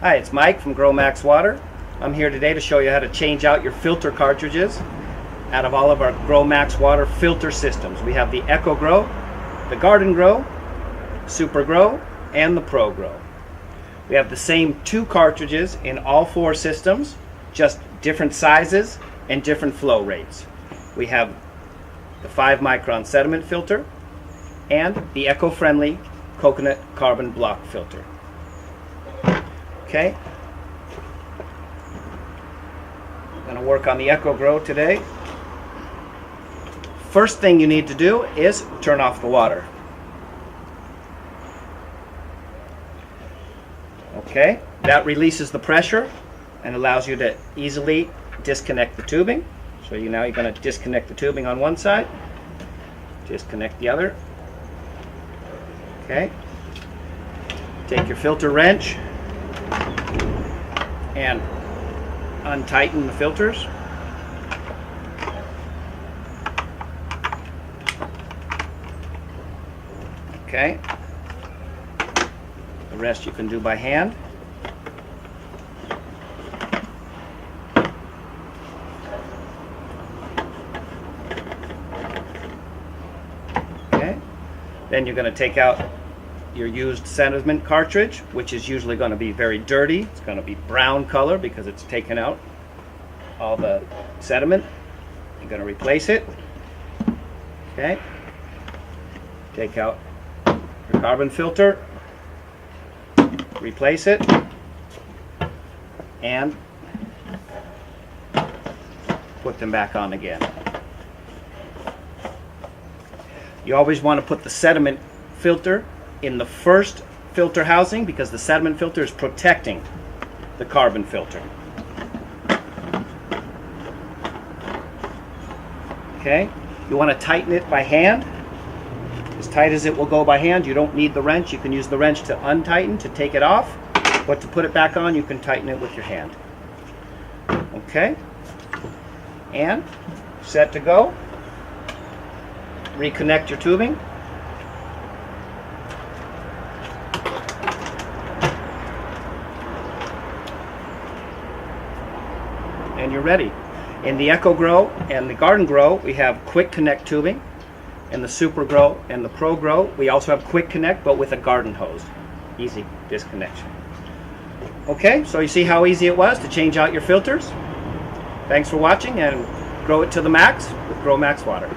Hi, it's Mike from GROWMAX Water. I'm here today to show you how to change out your filter cartridges out of all of our GROWMAX Water filter systems. We have the Eco Grow, the Garden Grow, Super Grow, and the Pro Grow. We have the same two cartridges in all four systems, just different sizes and different flow rates. We have the 5 micron sediment filter and the eco-friendly coconut carbon block filter. Okay, I'm going to work on the Eco Grow today. First thing you need to do is turn off the water. Okay, that releases the pressure and allows you to easily disconnect the tubing. So now you're going to disconnect the tubing on one side, disconnect the other. Okay, take your filter wrench and untighten the filters. Okay, the rest you can do by hand. Okay, then you're going to take out your used sediment cartridge, which is usually going to be very dirty. It's going to be brown color because it's taken out all the sediment. You're going to replace it. Okay, take out your carbon filter, replace it, and put them back on again. You always want to put the sediment filter in the first filter housing because the sediment filter is protecting the carbon filter. Okay, you want to tighten it by hand, as tight as it will go by hand. You don't need the wrench. You can use the wrench to untighten, to take it off, but to put it back on you can tighten it with your hand. Okay, and set to go. Reconnect your tubing. And you're ready. In the Eco Grow and the Garden Grow, we have quick connect tubing. In the Super Grow and the Pro Grow, we also have quick connect, but with a garden hose. Easy disconnection. Okay, so you see how easy it was to change out your filters? Thanks for watching, and grow it to the max with GROWMAX Water.